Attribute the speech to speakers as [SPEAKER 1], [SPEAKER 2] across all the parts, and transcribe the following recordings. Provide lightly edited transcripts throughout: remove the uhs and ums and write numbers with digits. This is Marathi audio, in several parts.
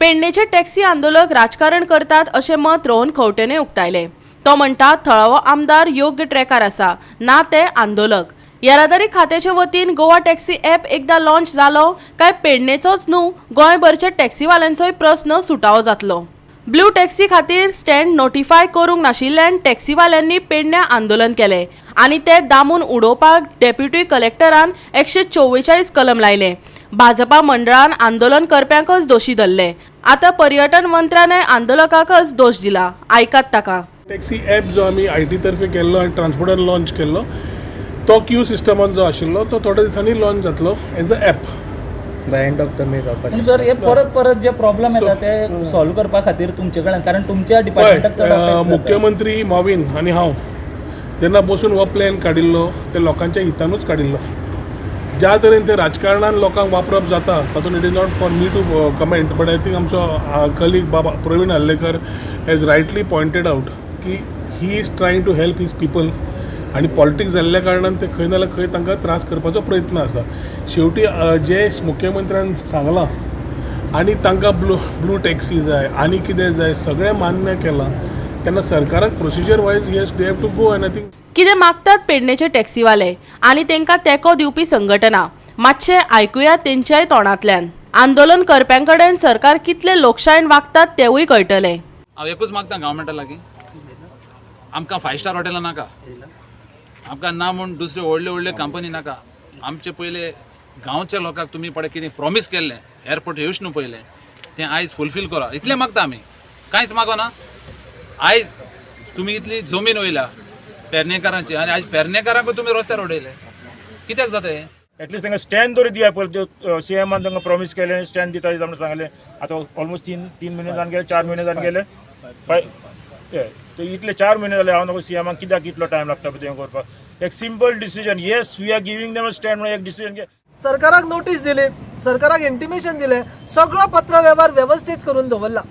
[SPEAKER 1] पेडणेचे टॅक्सी आंदोलक राजकारण करतात अशें मत रोहन खंवटेने उक्तायले। तो म्हणटा थळावो आमदार योग्य ट्रॅकार आसा ना ते आंदोलक। येरादारी खात्याचे वतीन गोवा टॅक्सी ॲप एकदा लॉन्च जालो काय पेडणेचोच न्हू गोंयभरच्या टॅक्सीवाल्यांचोय प्रस्न सुटावो जातलो। ब्लू टॅक्सी खातीर स्टँड नोटिफाय करूंक नाशिल्ल्यान टॅक्सीवाल्यांनी पेडण्या आंदोलन केले आनी ते दामून उडोवपाक डेप्युटी कलेक्टरान 144 कलम लायले। भाजपा मंडळान आंदोलन करप्यांकच दोशी धरले। आता पर्यटन मंत्र्याने आंदोलकाकच दोष दिला। आयकात ताका।
[SPEAKER 2] टॅक्सी ॲप जो आमी आयटी तर्फे केल्लो आनी ट्रान्सपोर्टान लॉन्च केल्लो तो क्यू सिस्टमान जो आशिल्लो तो थोड्या दिसांनी लॉन्च जातलो as a app
[SPEAKER 3] by end of the May जावपाचें।
[SPEAKER 4] सर हे परत जे प्रॉब्लेम येता ते सॉल्व करपा खातीर तुमचे कडेन कारण तुमच्या डिपार्टमेंटाक चड
[SPEAKER 2] मुख्यमंत्री मॉविन आनी हांव जेन्ना बसून हो प्लॅन काडिल्लो ते लोकांच्या हितानूच काडिल्लो। ज्या तरेन ते राजकारणान लोकांक वापरप जाता तातूंत it is not for me to comment but I think आमचो colleague Baba Pravin Hallekar has rightly pointed out की he is trying to help his people आनी पॉलिटिक्स जाल्ल्या कारणान ते खंय ना जाल्यार खंय तांकां त्रास करपाचो प्रयत्न आसा। शेवटी जे मुख्यमंत्र्यान सांगलां आनी तांकां ब्लू टॅक्सी जाय आनी कितें जाय सगळें मान्य केलां तेन्ना सरकाराक procedure wise they have to go आनी आय थिंक
[SPEAKER 1] कितें मागतात पेडणेचे टॅक्सीवाले आनी तांकां तेंको दिवपी संघटना मातशें आयकुया तेंच्याय तोंडांतल्यान। आंदोलन करप्यांकडेन सरकार कितले लोकशायेन वागतात तेवूय कळटलें।
[SPEAKER 5] हांव एकूच मागता गव्हर्मेंटा लागीं आमकां 5 स्टार हॉटेलां नाका, आमकां ना म्हूण दुसरे व्हडले कंपनी नाका। आमचे पयले गांवच्या लोकांक तुमी पळय कितें प्रॉमीस केल्लें एअरपोर्ट येवच न्हू पयलें तें आयज फुलफील करा इतलें मागता आमी। कांयच मागोना। आयज तुमी इतली जमीन वयल्या पेडणेकारांची आनी आयज पेडणेकारांकूय तुमी रस्त्यार उडयले कित्याक जाता हें?
[SPEAKER 6] एटलीस्ट तांकां स्टँड तरी दिवया पळय सीएमान तांकां प्रॉमीस केलें स्टँड दिता म्हणून सांगलें। आतां ऑलमोस्ट 3 म्हयने जावन गेले 4 म्हयने जावन गेले ते इतले 4 म्हयने जाले हांव नको सीएमाक कित्याक इतलो टायम लागता तें करपाक। एक simple decision yes we are giving them stand म्हणून एक डिसिजन घे।
[SPEAKER 7] सरकाराक नोटीस दिली, सरकाराक इंटिमेशन दिलें, सगळो पत्रव्यवहार व्यवस्थित करून दवरला।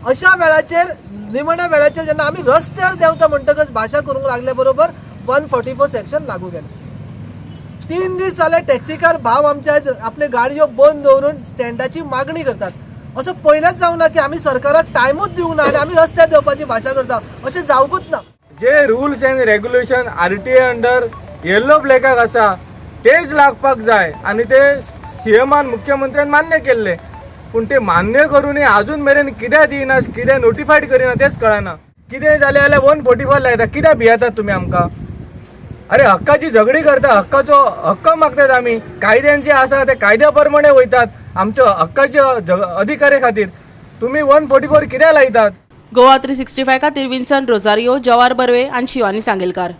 [SPEAKER 7] अशा वेळाचेर निमण्या वेळाचेर जेन्ना आमी रस्त्यार देंवता म्हणटकच भाशा करूंक लागले बरोबर 144 सेक्शन लागू केलें। 3 दीस जाले टॅक्सीकार भाव आमच्या आपले गाडयो बंद दवरून स्टँडाची मागणी करतात। असं पहिलेच जावं ना की आमी सरकाराक टायमूच दिवंक ना आनी आमी रस्त्यार देवपाची भाशा करता अशें जावंकूच ना।
[SPEAKER 3] जे rules and regulation RTA under yellow ब्लॅकाक आसा तेच लागपाक जाय आनी ते सीएमान मुख्यमंत्र्यान मान्य केल्ले पूण ते मान्य करूनय अजून मेरेन कित्याक दिना कित्याक नोटिफायड करिना तेच कळना। कितें जालें जाल्यार 144 लायता कित्याक भियेतात तुमी आमकां? अरे हक्काची झगडी करता हक्काचो हक्क मागतात आमी कायद्यान जे आसा ते कायद्या प्रमाणे वयतात आमच्या हक्काच्या अधिकारा खातीर तुमी 144 कित्याक लायतात?
[SPEAKER 1] गोवा 365 खातीर विन्सन रोजारियो, जवार बर्वे आनी शिवानी सांगेलकार।